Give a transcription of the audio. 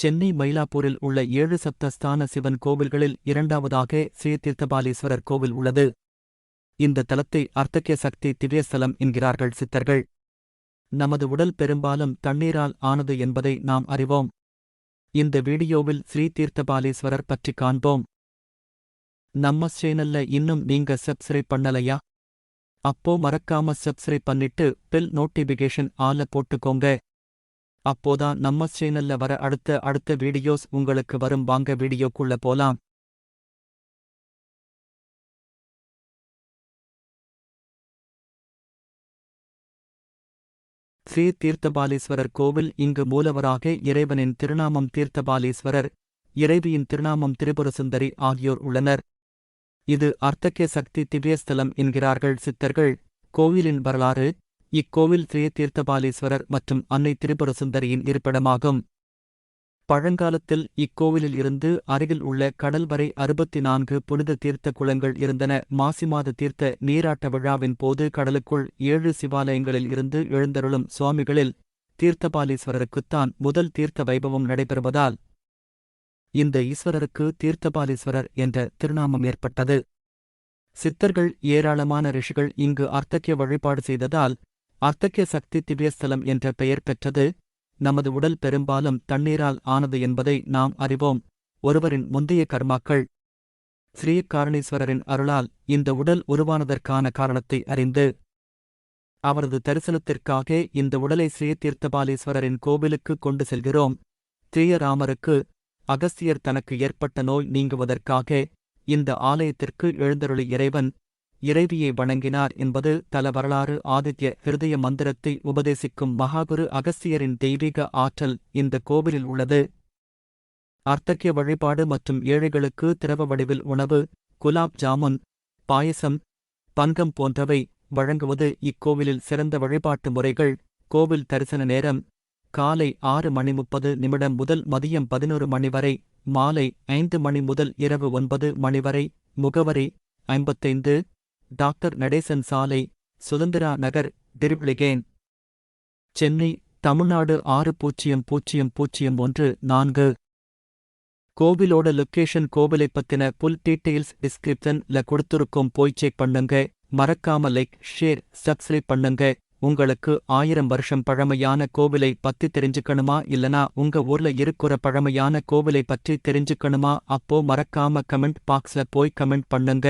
சென்னை மயிலாப்பூரில் உள்ள 7 சப்தஸ்தான சிவன் கோவில்களில் இரண்டாவதாக ஸ்ரீ தீர்த்தபாலீஸ்வரர் கோவில் உள்ளது. இந்த தலத்தை அர்த்தக்ய சக்தி திவ்யஸ்தலம் என்கிறார்கள் சித்தர்கள். நமது உடல் பெரும்பாலும் தண்ணீரால் ஆனது என்பதை நாம் அறிவோம். இந்த வீடியோவில் ஸ்ரீ தீர்த்தபாலீஸ்வரர் பற்றி காண்போம். நம்ம சேனல்ல இன்னும் நீங்க சப்ஸ்கிரைப் பண்ணலையா? அப்போ மறக்காம சப்ஸ்கிரைப் பண்ணிட்டு பெல் நோட்டிபிகேஷன் ஆல போட்டுக்கோங்க. அப்போதான் நம்ம சேனல்ல வர அடுத்த வீடியோஸ் உங்களுக்கு வரும். வாங்க வீடியோக்குள்ள போலாம். ஸ்ரீ தீர்த்தபாலீஸ்வரர் கோவில். இங்கு மூலவராக இறைவனின் திருநாமம் தீர்த்தபாலீஸ்வரர், இறைவியின் திருநாமம் திரிபுரசுந்தரி ஆகியோர் உள்ளனர். இது அர்த்தக்ய சக்தி திவ்யஸ்தலம் என்கிறார்கள் சித்தர்கள். கோவிலின் வரலாறு. இக்கோவில் ஸ்ரீ தீர்த்தபாலீஸ்வரர் மற்றும் அன்னை திரிபுரசுந்தரியின் இருப்பிடமாகும். பழங்காலத்தில் இக்கோவிலில் இருந்து அருகில் உள்ள கடல் வரை 64 புனித தீர்த்த குளங்கள் இருந்தன. மாசிமாத தீர்த்த நீராட்ட விழாவின் போது கடலுக்குள் 7 சிவாலயங்களில் இருந்து எழுந்தருளும் சுவாமிகளில் தீர்த்தபாலீஸ்வரருக்குத்தான் முதல் தீர்த்த வைபவம் நடைபெறுவதால் இந்த ஈஸ்வரருக்கு தீர்த்தபாலீஸ்வரர் என்ற திருநாமம் ஏற்பட்டது. சித்தர்கள் ஏராளமான ரிஷிகள் இங்கு அர்த்தக்ய வழிபாடு செய்ததால் அர்த்தக்ய சக்தி திவ்யஸ்தலம் என்ற பெயர் பெற்றது. நமது உடல் பெரும்பாலும் தண்ணீரால் ஆனது என்பதை நாம் அறிவோம். ஒருவரின் முந்தைய கர்மாக்கள். ஸ்ரீ காரணீஸ்வரரின் அருளால் இந்த உடல் உருவானதற்கான காரணத்தை அறிந்து அவரது தரிசனத்திற்காக இந்த உடலை ஸ்ரீ தீர்த்தபாலீஸ்வரரின் கோவிலுக்கு கொண்டு செல்கிறோம். ஸ்ரீராமருக்கு அகஸ்தியர் தனக்கு ஏற்பட்ட நோய் நீங்குவதற்காக இந்த ஆலயத்திற்கு எழுந்தருளி இறைவன் இறைவியை வணங்கினார் என்பது தல வரலாறு. ஆதித்ய ஹிருதய மந்திரத்தை உபதேசிக்கும் மகாகுரு அகஸ்தியரின் தெய்வீக ஆற்றல் இந்த கோவிலில் உள்ளது. அர்த்தக்ய வழிபாடு மற்றும் ஏழைகளுக்கு திரவ வடிவில் உணவு, குலாப் ஜாமுன், பாயசம், பங்கம் போன்றவை வழங்குவது இக்கோவிலில் சிறந்த வழிபாட்டு முறைகள். கோவில் தரிசன நேரம் காலை 6:30 முதல் மதியம் 11 மணி வரை, மாலை 5 மணி முதல் இரவு 9 மணி வரை. முகவரி 55 டாக்டர் நடேசன் சாலை, சுதந்திரா நகர், டிரிப்ளிகேன், சென்னை, தமிழ்நாடு 600014. கோவிலோட லொக்கேஷன். கோவிலைப் பத்தின புல் டீட்டெயில்ஸ் டிஸ்கிரிப்ஷன்ல கொடுத்துருக்கோம், போய் செக் பண்ணுங்க. மறக்காம லைக், ஷேர், சப்ஸ்கிரைப் பண்ணுங்க. உங்களுக்கு 1000 வருஷம் பழமையான கோவிலை பத்தி தெரிஞ்சுக்கணுமா, இல்லனா உங்க ஊர்ல இருக்கிற பழமையான கோவிலை பற்றி தெரிஞ்சுக்கணுமா? அப்போ மறக்காம கமெண்ட் பாக்ஸ்ல போய் கமெண்ட் பண்ணுங்க.